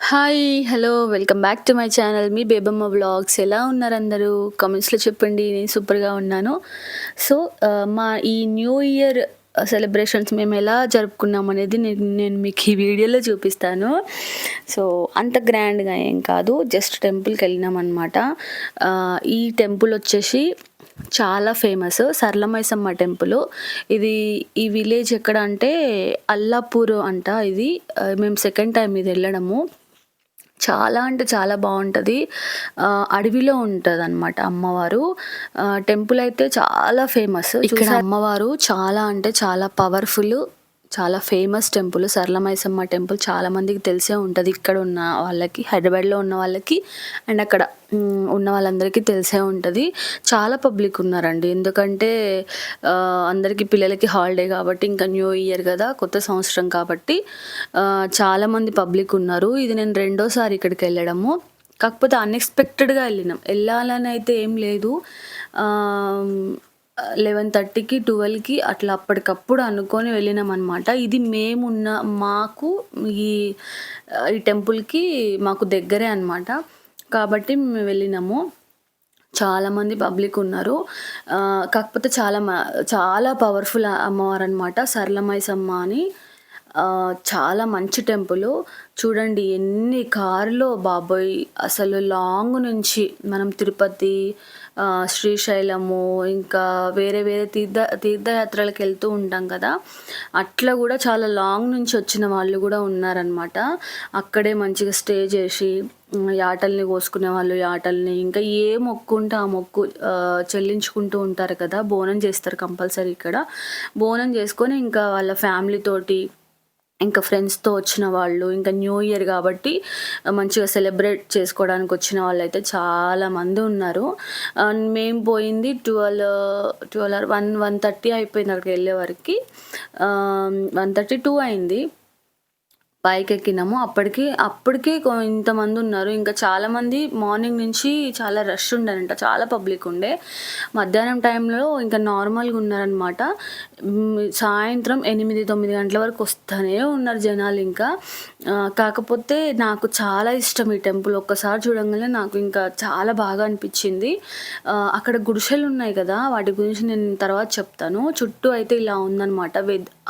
Hi! Hello! Welcome back to my channel. Me Bebamma vlogs. ఎలా ఉన్నారు అందరూ? కామెంట్స్‌లో చెప్పండి. నేను సూపర్‌గా ఉన్నాను. సో, మా ఈ న్యూ ఇయర్ సెలబ్రేషన్స్ మేమెలా జరుపుకున్నామనేది నేను మీకు ఈ వీడియోలో చూపిస్తాను. సో, అంత గ్రాండ్‌గా ఏం కాదు. జస్ట్ టెంపుల్‌కెళ్ళినామనమాట. ఈ టెంపుల్ వచ్చేసి చాలా ఫేమస్. సరళమైసమ్మ టెంపుల్. ఇది ఈ విలేజ్ ఎక్కడ అంటే అల్లాపూర్ అంట ఇది. మేము సెకండ్ టైమ్ ఇది వెళ్ళడము. చాలా అంటే చాలా బావుంటది. అడవిలో ఉంటదనమాట అమ్మవారు. టెంపుల్ అయితే చాలా ఫేమస్. ఇక్కడ అమ్మవారు చాలా అంటే చాలా పవర్‌ఫుల్. చాలా ఫేమస్ టెంపుల్. సరళమైసమ్మ టెంపుల్ చాలా మందికి తెలిసే ఉంటది. ఇక్కడ ఉన్న వాళ్ళకి, హైదరాబాద్‌లో ఉన్న వాళ్ళకి అండ్ అక్కడ ఉన్న వాళ్ళందరికీ తెలిసే ఉంటది. చాలా పబ్లిక్ ఉన్నారండి. ఎందుకంటే అందరికీ పిల్లలకి హాలిడే కాబట్టి, ఇంకా న్యూ ఇయర్ కదా, కొత్త సంవత్సరం కాబట్టి చాలామంది పబ్లిక్ ఉన్నారు. ఇది నేను రెండోసారి ఇక్కడికెళ్ళడము. కాకపోతే అన్‌ఎక్స్‌పెక్టెడ్‌గా వెళ్ళినాం. వెళ్ళాలని అయితే ఏం లేదు. 11:30కి, 12కి అట్లా అప్పటికప్పుడు అనుకోని వెళ్ళినామనమాట. ఇది మాకు ఈ ఈ టెంపుల్‌కి మాకు దగ్గరే అనమాట. కాబట్టి మేము వెళ్ళినాము. చాలామంది పబ్లిక్ ఉన్నారు. కాకపోతే చాలా పవర్‌ఫుల్ అమ్మవారనమాట. సరళమైసమ్మ అని. చాలా మంచి టెంపులు. చూడండి ఎన్ని కార్‌లో బాబోయ్! అసలు లాంగ్ నుంచి మనం తిరుపతి, శ్రీశైలము, ఇంకా వేరే వేరే తీర్థయాత్రలకు వెళ్తూ ఉంటాం కదా! అట్లా కూడా చాలా లాంగ్ నుంచి వచ్చిన వాళ్ళు కూడా ఉన్నారనమాట. అక్కడే మంచిగా స్టే చేసి యాటల్ని కోసుకునే వాళ్ళు యాటల్ని, ఇంకా ఏ మొక్కు ఉంటే ఆ మొక్కు చెల్లించుకుంటూ ఉంటారు కదా! బోనం చేస్తారు కంపల్సరీ ఇక్కడ. బోనం చేసుకొని ఇంకా వాళ్ళ ఫ్యామిలీతోటి, ఇంకా ఫ్రెండ్స్‌తో వచ్చిన వాళ్ళు, ఇంకా న్యూ ఇయర్ కాబట్టి మంచిగా సెలబ్రేట్ చేసుకోవడానికి వచ్చిన వాళ్ళైతే చాలామంది ఉన్నారు. మేము పోయింది 1:30 అయిపోయింది అక్కడికి వెళ్ళే వరకి. 1:30, 2 అయింది. పైకెక్కినాము. అప్పటికే ఇంతమంది ఉన్నారు. ఇంకా చాలామంది మార్నింగ్ నుంచి చాలా రష్ ఉండేనంట. చాలా పబ్లిక్ ఉండే. మధ్యాహ్నం టైంలో ఇంకా నార్మల్‌గా ఉన్నారనమాట. సాయంత్రం 8, 9 గంటల వరకు వస్తూనే ఉన్నారు జనాలు ఇంకా. కాకపోతే నాకు చాలా ఇష్టం ఈ టెంపుల్. ఒక్కసారి చూడంగానే నాకు ఇంకా చాలా బాగా అనిపించింది. అక్కడ గుడిసెలు ఉన్నాయి కదా, వాటి గురించి నేను తర్వాత చెప్తాను. చుట్టూ అయితే ఇలా ఉందనమాట.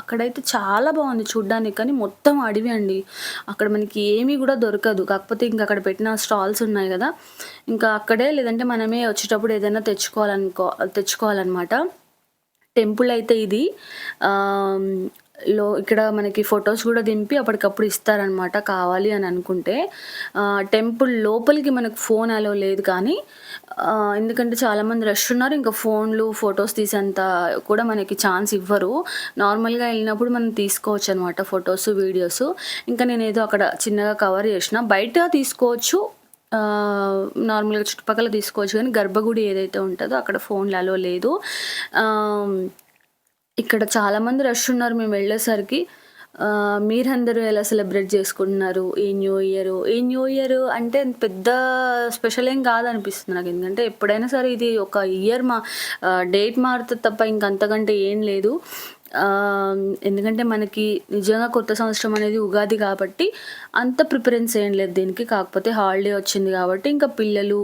అక్కడైతే చాలా బాగుంది చూడ్డానికి, కానీ మొత్తం అడవి అండి. అక్కడ మనకి ఏమీ కూడా దొరకదు. కాకపోతే ఇంకా అక్కడ పెట్టిన స్టాల్స్ ఉన్నాయి కదా, ఇంకా అక్కడే, లేదంటే మనమే వచ్చేటప్పుడు ఏదైనా తెచ్చుకోవాలన్నమాట. టెంపుల్ అయితే ఇది. ఇక్కడ మనకి ఫొటోస్ కూడా దింపి అప్పటికప్పుడు ఇస్తారనమాట కావాలి అని అనుకుంటే. టెంపుల్ లోపలికి మనకు ఫోన్ అలో లేదు, కానీ ఎందుకంటే చాలామంది రష్ ఉన్నారు. ఇంకా ఫోన్లు, ఫొటోస్ తీసేంత కూడా మనకి ఛాన్స్ ఇవ్వరు. నార్మల్‌గా వెళ్ళినప్పుడు మనం తీసుకోవచ్చు అనమాట ఫొటోస్, వీడియోస్. ఇంకా నేనేదో అక్కడ చిన్నగా కవర్ చేసిన. బయట తీసుకోవచ్చు, నార్మల్‌గా చుట్టుపక్కల తీసుకోవచ్చు, కానీ గర్భగుడి ఏదైతే ఉంటుందో అక్కడ ఫోన్లు అలో లేదు. ఇక్కడ చాలామంది రష్ ఉన్నారు మేము వెళ్ళేసరికి. మీరందరూ ఎలా సెలబ్రేట్ చేసుకుంటున్నారు ఈ న్యూ ఇయర్? ఈ న్యూ ఇయర్ అంటే పెద్ద స్పెషల్ ఏం కాదనిపిస్తుంది నాకు. ఎందుకంటే ఎప్పుడైనా సరే ఇది ఒక ఇయర్ డేట్ మారుతుంది తప్ప ఇంకంతకంటే ఏం లేదు. ఎందుకంటే మనకి నిజంగా కొత్త సంవత్సరం అనేది ఉగాది కాబట్టి అంత ప్రిఫరెన్స్ ఏం లేదు దీనికి. కాకపోతే హాలిడే వచ్చింది కాబట్టి ఇంకా పిల్లలు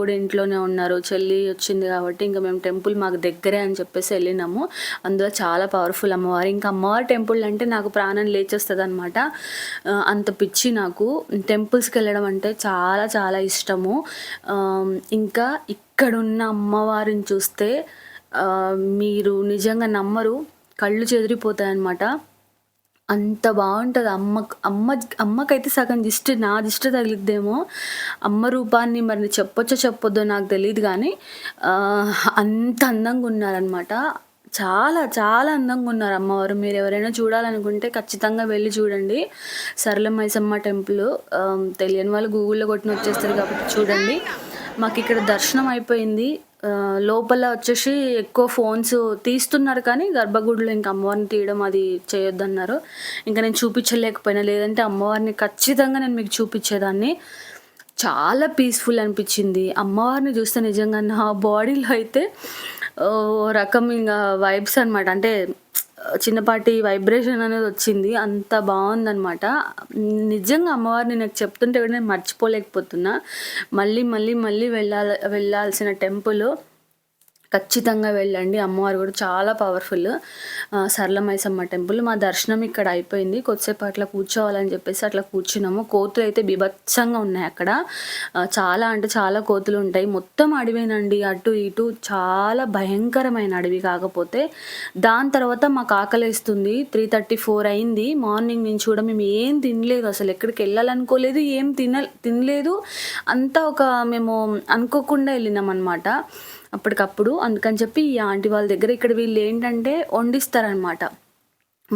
కూడా ఇంట్లోనే ఉన్నారు. చెల్లి వచ్చింది కాబట్టి ఇంకా మేము టెంపుల్ మాకు దగ్గరే అని చెప్పేసి వెళ్ళినాము. అందులో చాలా పవర్ఫుల్ అమ్మవారు. ఇంకా అమ్మవారి టెంపుల్ అంటే నాకు ప్రాణం లేచేస్తుంది అనమాట. అంత పిచ్చి నాకు. టెంపుల్స్కి వెళ్ళడం అంటే చాలా చాలా ఇష్టము. ఇంకా ఇక్కడున్న అమ్మవారిని చూస్తే మీరు నిజంగా నమ్మరు, కళ్ళు చెదిరిపోతాయన్నమాట. అంత బాగుంటుంది. అమ్మకైతే సగం నా దిష్టి తగిలిద్దేమో. అమ్మ రూపాన్ని మరి చెప్పొద్దో నాకు తెలియదు, కానీ అంత అందంగా ఉన్నారనమాట. చాలా చాలా అందంగా ఉన్నారు అమ్మవారు. మీరు ఎవరైనా చూడాలనుకుంటే ఖచ్చితంగా వెళ్ళి చూడండి. సరళమైసమ్మ టెంపుల్. తెలియని వాళ్ళు గూగుల్లో కొట్టిన వచ్చేస్తారు కాబట్టి చూడండి. మాకు ఇక్కడ దర్శనం అయిపోయింది. లోపల వచ్చేసి ఎక్కువ ఫోన్స్ తీస్తున్నారు, కానీ గర్భగుడిలో ఇంకా అమ్మవారిని తీయడం అది చేయొద్దన్నారు. ఇంకా నేను చూపించలేకపోయినా, లేదంటే అమ్మవారిని ఖచ్చితంగా నేను మీకు చూపించేదాన్ని. చాలా పీస్ఫుల్ అనిపించింది అమ్మవారిని చూస్తే. నిజంగా నా బాడీలో అయితే రకం ఇంకా వైబ్స్ అనమాట. అంటే చిన్నపాటి వైబ్రేషన్ అనేది వచ్చింది. అంత బాగుందనమాట. నిజంగా అమ్మవారిని నాకు చెప్తుంటే కూడా నేను మర్చిపోలేకపోతున్నా. మళ్ళీ మళ్ళీ మళ్ళీ వెళ్ళాల్సిన టెంపుల్. ఖచ్చితంగా వెళ్ళండి. అమ్మవారు కూడా చాలా పవర్ఫుల్. సరళమైసమ్మ టెంపుల్. మా దర్శనం ఇక్కడ అయిపోయింది. కొద్దిసేపు అట్లా కూర్చోవాలని చెప్పేసి అట్లా కూర్చున్నాము. కోతులు అయితే బీభత్సంగా ఉన్నాయి అక్కడ. చాలా అంటే చాలా కోతులు ఉంటాయి. మొత్తం అడవేనండి, అటు ఇటు చాలా భయంకరమైన అడవి. కాకపోతే దాని తర్వాత మాకు ఆకలేస్తుంది. 3:34 అయింది. మార్నింగ్ నుంచి కూడా మేము ఏం తినలేదు. అసలు ఎక్కడికి వెళ్ళాలనుకోలేదు, ఏం తినలేదు. అంతా మేము అనుకోకుండా వెళ్ళినాం అనమాట అప్పటికప్పుడు. అందుకని చెప్పి ఈ ఆంటీ వాళ్ళ దగ్గర ఇక్కడ వీళ్ళు ఏంటంటే వండిస్తారనమాట.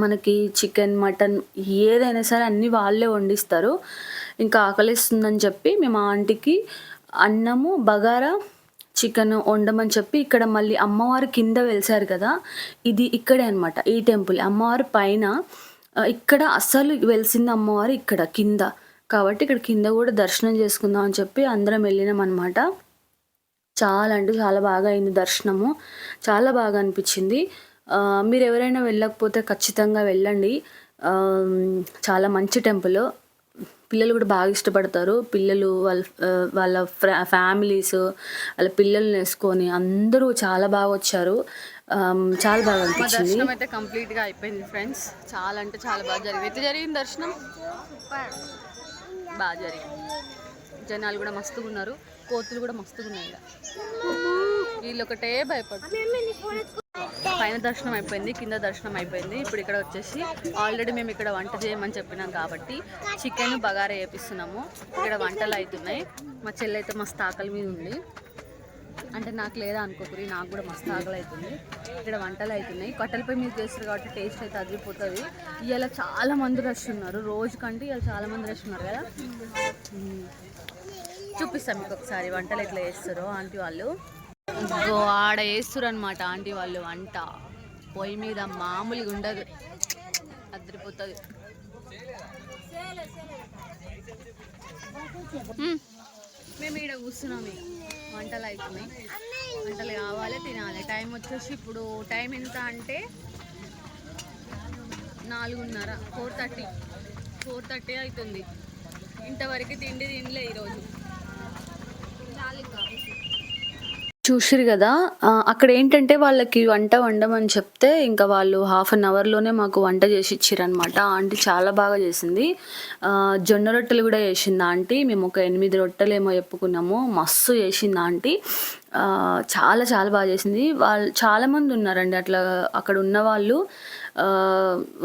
మనకి చికెన్, మటన్ ఏదైనా సరే అన్నీ వాళ్ళే వండిస్తారు. ఇంకా ఆకలిస్తుందని చెప్పి మేము ఆంటీకి అన్నము, బగారా, చికెన్ వండమని చెప్పి ఇక్కడ మళ్ళీ అమ్మవారు కింద వెలిసారు కదా, ఇది ఇక్కడే అనమాట ఈ టెంపుల్. అమ్మవారు పైన, ఇక్కడ అస్సలు వెలిసింది అమ్మవారు ఇక్కడ కింద. కాబట్టి ఇక్కడ కింద కూడా దర్శనం చేసుకుందాం అని చెప్పి అందరం వెళ్ళినాం అనమాట. చాలా అంటే చాలా బాగా అయింది దర్శనము. చాలా బాగా అనిపించింది. మీరు ఎవరైనా వెళ్ళకపోతే ఖచ్చితంగా వెళ్ళండి. చాలా మంచి టెంపుల్. పిల్లలు కూడా బాగా ఇష్టపడతారు. పిల్లలు వాళ్ళ ఫ్యామిలీస్ వాళ్ళ పిల్లల్ని వేసుకొని అందరూ చాలా బాగా వచ్చారు. చాలా బాగా అనిపించింది. దర్శనం అయితే కంప్లీట్గా అయిపోయింది ఫ్రెండ్స్. చాలా అంటే చాలా బాగా జరిగింది. ఎట్లా జరిగింది దర్శనం? బాగా జరిగింది. జనాలు కూడా మస్తుగా ఉన్నారు. కోతులు కూడా మస్తుగా ఉన్నాయి. వీళ్ళు ఒకటే భయపడుతుంది. పైన దర్శనం అయిపోయింది, కింద దర్శనం అయిపోయింది. ఇప్పుడు ఇక్కడ వచ్చేసి ఆల్రెడీ మేము ఇక్కడ వంట చేయమని చెప్పినాం కాబట్టి చికెన్ బగారా వేపిస్తున్నాము. ఇక్కడ వంటలు అవుతున్నాయి. మా చెల్లి అయితే మస్తు ఆకలి మీద ఉంది. అంటే నాకు లేదా అనుకోకరి, నాకు కూడా మస్తు ఆకలి అవుతుంది. ఇక్కడ వంటలు అవుతున్నాయి. కట్టెలపై మీద చేస్తారు కాబట్టి టేస్ట్ అయితే అదిరిపోతుంది. ఇవాళ చాలా మంది రష్ ఉన్నారు. రోజు కంటే ఇవాళ చాలా మంది రష్ ఉన్నారు కదా. చూపిస్తాం మీకు ఒకసారి వంటలు ఎట్లా చేస్తారో ఆంటీ వాళ్ళు. ఆడ వేస్తారు అనమాట ఆంటీ వాళ్ళు వంట. పొయ్యి మీద మామూలుగా ఉండదు, అదిరిపోతుంది. మేము ఇక్కడ కూర్చున్నాం. వంటలు అవుతున్నాయి. వంటలు కావాలి, తినాలి. టైం వచ్చేసి ఇప్పుడు టైం ఎంత అంటే 4:30, 4:30 అవుతుంది. ఇంతవరకు తిండి తినలే ఈరోజు. చూసిరు కదా, అక్కడ ఏంటంటే వాళ్ళకి వంట వండమని చెప్తే ఇంకా వాళ్ళు 1/2 అవర్లోనే మాకు వంట చేసి ఇచ్చిరనమాట. ఆంటీ చాలా బాగా చేసింది. జొన్న రొట్టెలు కూడా చేసింది ఆంటీ. మేము ఒక 8 రొట్టెలు ఏమో చెప్పుకున్నాము. మస్తు చేసింది ఆంటీ. చాలా చాలా బాగా చేసింది. వాళ్ళు చాలామంది ఉన్నారండి అట్లా అక్కడ ఉన్న వాళ్ళు.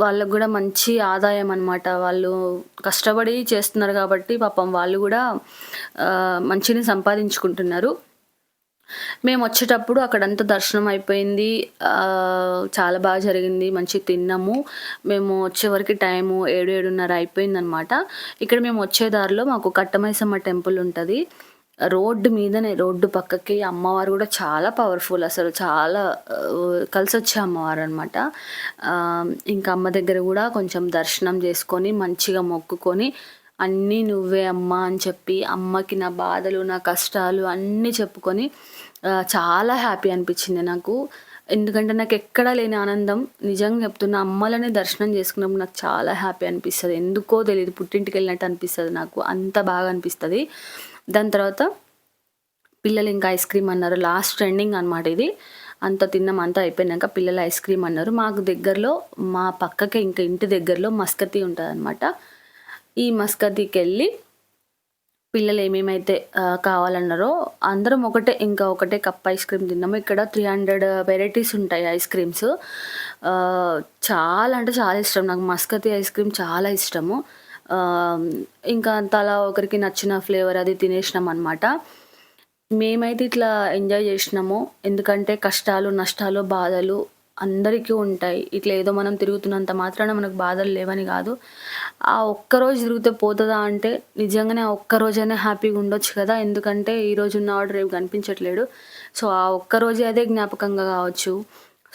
వాళ్ళకు కూడా మంచి ఆదాయం అనమాట. వాళ్ళు కష్టపడి చేస్తున్నారు కాబట్టి పాపం వాళ్ళు కూడా మంచిని సంపాదించుకుంటున్నారు. మేము వచ్చేటప్పుడు అక్కడంతా దర్శనం అయిపోయింది. చాలా బాగా జరిగింది. మంచిగా తిన్నాము. మేము వచ్చేవరకు టైము 7-7:30 అయిపోయింది అనమాట. ఇక్కడ మేము వచ్చే దారిలో మాకు కట్టమైసమ్మ టెంపుల్ ఉంటుంది. రోడ్డు మీదనే, రోడ్డు పక్కకి. అమ్మవారు కూడా చాలా పవర్ఫుల్. అసలు చాలా కలిసి వచ్చే అమ్మవారు అనమాట. ఇంకా అమ్మ దగ్గర కూడా కొంచెం దర్శనం చేసుకొని మంచిగా మొక్కుకొని అన్నీ నువ్వే అమ్మ అని చెప్పి అమ్మకి నా బాధలు, నా కష్టాలు అన్నీ చెప్పుకొని చాలా హ్యాపీ అనిపించింది నాకు. ఎందుకంటే నాకు ఎక్కడా లేని ఆనందం. నిజంగా చెప్తున్నా, అమ్మలని దర్శనం చేసుకున్నప్పుడు నాకు చాలా హ్యాపీ అనిపిస్తుంది. ఎందుకో తెలియదు, పుట్టింటికి వెళ్ళినట్టు అనిపిస్తుంది నాకు. అంత బాగా అనిపిస్తుంది. దాని తర్వాత పిల్లలు ఇంకా ఐస్ క్రీమ్ అన్నారు. లాస్ట్ ట్రెండింగ్ అనమాట ఇది. అంత తిన్నాం, అంతా అయిపోయినాక పిల్లలు ఐస్ క్రీమ్ అన్నారు. మాకు దగ్గరలో, మా పక్కకే ఇంకా ఇంటి దగ్గరలో మస్కతి ఉంటుంది అనమాట. ఈ మస్కతికి వెళ్ళి పిల్లలు ఏమేమైతే కావాలన్నారో అందరం ఒకటే కప్ ఐస్ క్రీమ్ తిన్నాము. ఇక్కడ 300 వెరైటీస్ ఉంటాయి ఐస్ క్రీమ్స్. చాలా అంటే చాలా ఇష్టం నాకు మస్కతి ఐస్ క్రీమ్, చాలా ఇష్టము. ఇంకా తలా ఒకరికి నచ్చిన ఫ్లేవర్ అది తినేసినాం అనమాట. మేమైతే ఇట్లా ఎంజాయ్ చేసినాము. ఎందుకంటే కష్టాలు, నష్టాలు, బాధలు అందరికీ ఉంటాయి. ఇట్లా ఏదో మనం తిరుగుతున్నంత మాత్రాన మనకు బాధలు లేవని కాదు. ఆ ఒక్కరోజు తిరిగితే పోతుందా అంటే నిజంగానే ఆ ఒక్కరోజైనా హ్యాపీగా ఉండొచ్చు కదా. ఎందుకంటే ఈరోజు ఉన్నవాడు రేపు కనిపించట్లేడు. సో ఆ ఒక్కరోజే అదే జ్ఞాపకంగా కావచ్చు.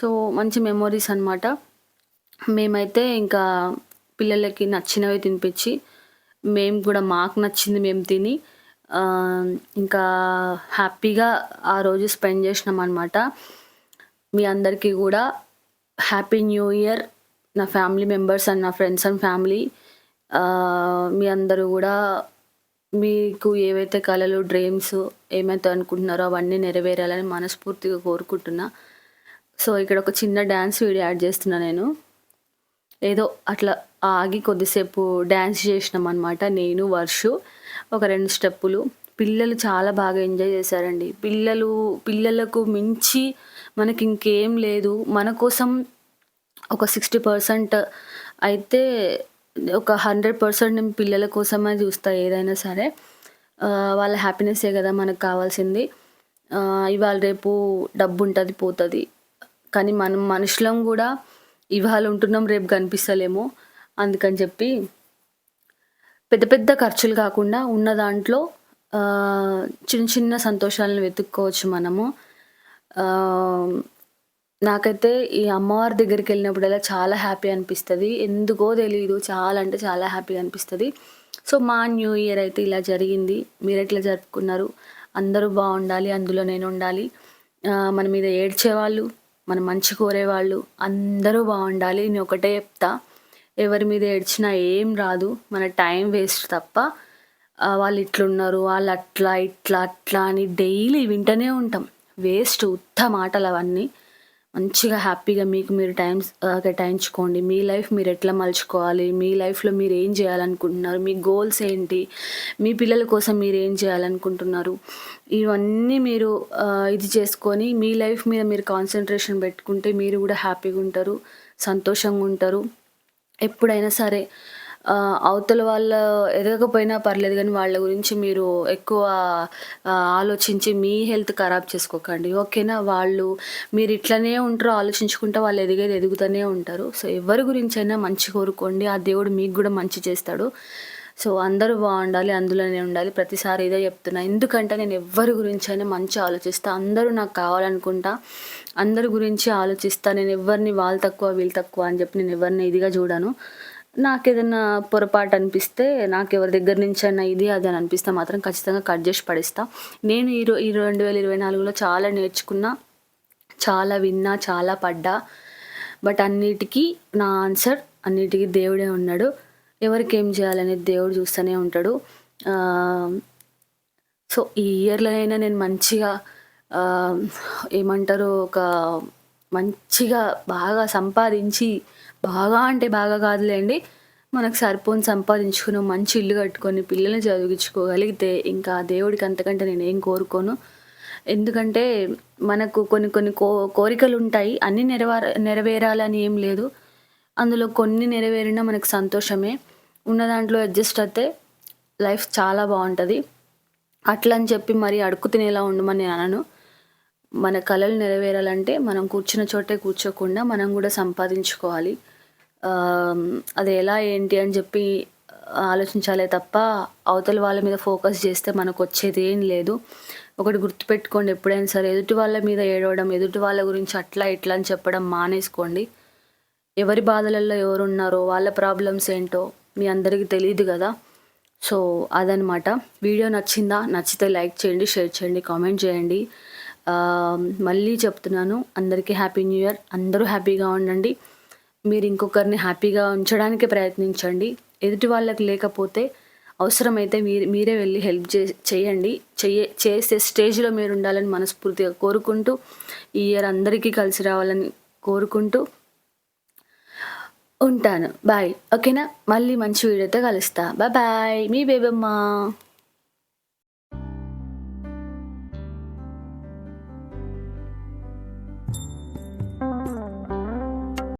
సో మంచి మెమొరీస్ అనమాట. మేమైతే ఇంకా పిల్లలకి నచ్చినవి తినిపించి మేము కూడా మాకు నచ్చింది మేము తిని ఇంకా హ్యాపీగా ఆ రోజు స్పెండ్ చేసినాం అనమాట. మీ అందరికీ కూడా హ్యాపీ న్యూ ఇయర్ నా ఫ్యామిలీ మెంబర్స్ అండ్ నా ఫ్రెండ్స్ అండ్ ఫ్యామిలీ. మీ అందరూ కూడా మీకు ఏవైతే కలలు, డ్రీమ్స్ ఏమైతే అనుకుంటున్నారో అవన్నీ నెరవేరాలని మనస్ఫూర్తిగా కోరుకుంటున్నా. సో ఇక్కడ ఒక చిన్న డ్యాన్స్ వీడియో యాడ్ చేస్తున్నా నేను. ఏదో అట్లా ఆగి కొద్దిసేపు డ్యాన్స్ చేసినాం అనమాట, నేను వర్షు. ఒక 2 స్టెప్పులు. పిల్లలు చాలా బాగా ఎంజాయ్ చేశారండి. పిల్లలకు మించి మనకి ఇంకేం లేదు. మన కోసం ఒక 60% అయితే ఒక 100% నేను పిల్లల కోసమే చూస్తా ఏదైనా సరే. వాళ్ళ హ్యాపీనెస్సే కదా మనకు కావాల్సింది. ఇవాళ రేపు డబ్బు ఉంటుంది, పోతుంది. కానీ మనం మనుషులం కూడా ఇవాళ ఉంటున్నాం, రేపు కనిపిస్తలేము. అందుకని చెప్పి పెద్ద పెద్ద ఖర్చులు కాకుండా ఉన్న దాంట్లో చిన్న చిన్న సంతోషాలను వెతుక్కోవచ్చు మనము. నాకైతే ఈ అమ్మవారి దగ్గరికి వెళ్ళినప్పుడల్లా చాలా హ్యాపీ అనిపిస్తుంది. ఎందుకో తెలియదు, చాలా అంటే చాలా హ్యాపీగా అనిపిస్తుంది. సో మా న్యూ ఇయర్ అయితే ఇలా జరిగింది. మీరు ఎట్లా జరుపుకున్నారు? అందరూ బాగుండాలి, అందులో నేను ఉండాలి. మన మీద ఏడ్చేవాళ్ళు, మన మంచి కోరేవాళ్ళు అందరూ బాగుండాలి. నేను ఒకటే చెప్తా, ఎవరి మీద ఏడ్చినా ఏం రాదు, మన టైం వేస్ట్ తప్ప. వాళ్ళు ఇట్లున్నారు, వాళ్ళు అట్లా ఇట్లా అట్లా అని డైలీ వింటూనే ఉంటాం. వేస్ట్, ఉత్త మాటలు అవన్నీ. మంచిగా హ్యాపీగా మీకు మీరు టైం కేటాయించుకోండి. మీ లైఫ్ మీరు ఎట్లా మలుచుకోవాలి, మీ లైఫ్లో మీరు ఏం చేయాలనుకుంటున్నారు, మీ గోల్స్ ఏంటి, మీ పిల్లల కోసం మీరు ఏం చేయాలనుకుంటున్నారు, ఇవన్నీ మీరు ఇది చేసుకొని మీ లైఫ్ మీద మీరు కాన్సన్ట్రేషన్ పెట్టుకుంటే మీరు కూడా హ్యాపీగా ఉంటారు, సంతోషంగా ఉంటారు. ఎప్పుడైనా సరే అవతల వాళ్ళ ఎదగకపోయినా పర్లేదు, కానీ వాళ్ళ గురించి మీరు ఎక్కువ ఆలోచించి మీ హెల్త్ ఖరాబ్ చేసుకోకండి, ఓకేనా? మీరు ఇట్లనే ఉంటారో ఆలోచించుకుంటా వాళ్ళు ఎదుగుతూనే ఉంటారు. సో ఎవరి గురించి అయినా మంచి కోరుకోండి, ఆ దేవుడు మీకు కూడా మంచి చేస్తాడు. సో అందరూ బాగుండాలి, అందులోనే ఉండాలి. ప్రతిసారి ఇదే చెప్తున్నా, ఎందుకంటే నేను ఎవరి గురించి అయినా మంచి ఆలోచిస్తా. అందరూ నాకు కావాలనుకుంటా, అందరి గురించి ఆలోచిస్తా. నేను ఎవరిని వాళ్ళు తక్కువ వీళ్ళు తక్కువ అని చెప్పి నేను ఎవరిని ఇదిగా చూడను. నాకు ఏదైనా పొరపాటు అనిపిస్తే, నాకు ఎవరి దగ్గర నుంచి అయినా ఇది అది అని అనిపిస్తే మాత్రం ఖచ్చితంగా కట్ చేసి పడేస్తా. నేను ఈ 2024లో చాలా నేర్చుకున్నా, చాలా విన్నా, చాలా పడ్డా. బట్ అన్నిటికీ నా ఆన్సర్, అన్నిటికీ దేవుడే ఉన్నాడు. ఎవరికి ఏం చేయాలనేది దేవుడు చూస్తూనే ఉంటాడు. సో ఈ ఇయర్లోనైనా నేను మంచిగా ఏమంటారు, ఒక మంచిగా బాగా సంపాదించి, బాగా అంటే బాగా కాదులేండి, మనకు సరిపోని సంపాదించుకుని మంచి ఇల్లు కట్టుకొని పిల్లల్ని చదివించుకోగలిగితే ఇంకా దేవుడికి అంతకంటే నేను ఏం కోరుకోను. ఎందుకంటే మనకు కొన్ని కోరికలు ఉంటాయి, అన్నీ నెరవేరాలని ఏం లేదు. అందులో కొన్ని నెరవేరినా మనకు సంతోషమే. ఉన్న దాంట్లో అడ్జస్ట్ అయితే లైఫ్ చాలా బాగుంటుంది. అట్లా అని చెప్పి మరి అడుక్కు తినేలా ఉండమని నేను అనను. మన కళలు నెరవేరాలంటే మనం కూర్చున్న చోటే కూర్చోకుండా మనం కూడా సంపాదించుకోవాలి. అది ఎలా ఏంటి అని చెప్పి ఆలోచించాలే తప్ప అవతల వాళ్ళ మీద ఫోకస్ చేస్తే మనకు వచ్చేది ఏం లేదు. ఒకటి గుర్తుపెట్టుకోండి, ఎప్పుడైనా సరే ఎదుటి వాళ్ళ మీద ఏడవడం, ఎదుటి వాళ్ళ గురించి అట్లా ఇట్లా అని చెప్పడం మానేసుకోండి. ఎవరి బాధలలో ఎవరున్నారో, వాళ్ళ ప్రాబ్లమ్స్ ఏంటో మీ అందరికీ తెలియదు కదా. సో అదనమాట. వీడియో నచ్చిందా? నచ్చితే లైక్ చేయండి, షేర్ చేయండి, కామెంట్ చేయండి. మళ్ళీ చెప్తున్నాను, అందరికీ హ్యాపీ న్యూ ఇయర్. అందరూ హ్యాపీగా ఉండండి. మీరు ఇంకొకరిని హ్యాపీగా ఉంచడానికి ప్రయత్నించండి. ఎదుటి వాళ్ళకి లేకపోతే అవసరమైతే మీరే వెళ్ళి హెల్ప్ చేయండి. చేసే స్టేజ్లో మీరు ఉండాలని మనస్ఫూర్తిగా కోరుకుంటూ, ఈ ఇయర్ అందరికీ కలిసి రావాలని కోరుకుంటూ ఉంటాను. బాయ్, ఓకేనా? మళ్ళీ మంచి వీడియోతో కలుస్తా. బాయ్, మీ బేబమ్మ.